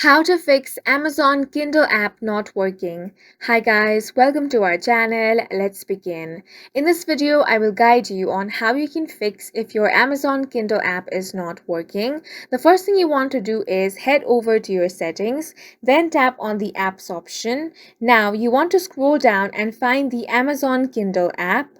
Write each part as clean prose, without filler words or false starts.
How to fix Amazon Kindle app not working. Hi guys, welcome to our channel. Let's begin. In this video, I will guide you on how you can fix if your Amazon Kindle app is not working. The first thing you want to do is head over to your settings, then tap on the apps option. Now you want to scroll down and find the Amazon Kindle app.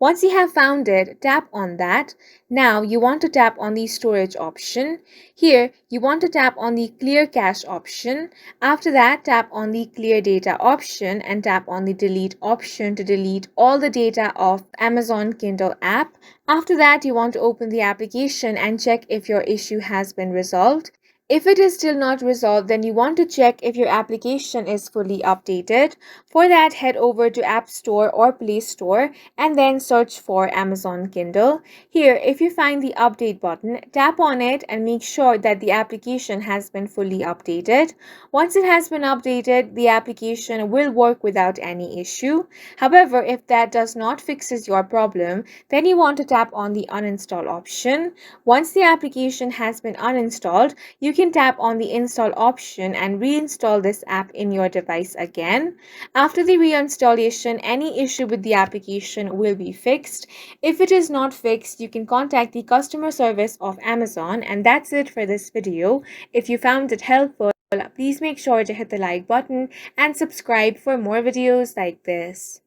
Once you have found it, tap on that. Now you want to tap on the storage option. Here you want to tap on the clear cache option. After that, tap on the clear data option and tap on the delete option to delete all the data of Amazon Kindle app. After that, you want to open the application and check if your issue has been resolved. If it is still not resolved, then you want to check if your application is fully updated. For that, head over to App Store or Play Store and then search for Amazon Kindle. Here, if you find the update button, tap on it and make sure that the application has been fully updated. Once it has been updated, the application will work without any issue. However, if that does not fixes your problem, then you want to tap on the uninstall option. Once the application has been uninstalled, you can tap on the install option and reinstall this app in your device again. After the reinstallation, any issue with the application will be fixed. If it is not fixed, you can contact the customer service of Amazon. And that's it for this video. If you found it helpful, please make sure to hit the like button and subscribe for more videos like this.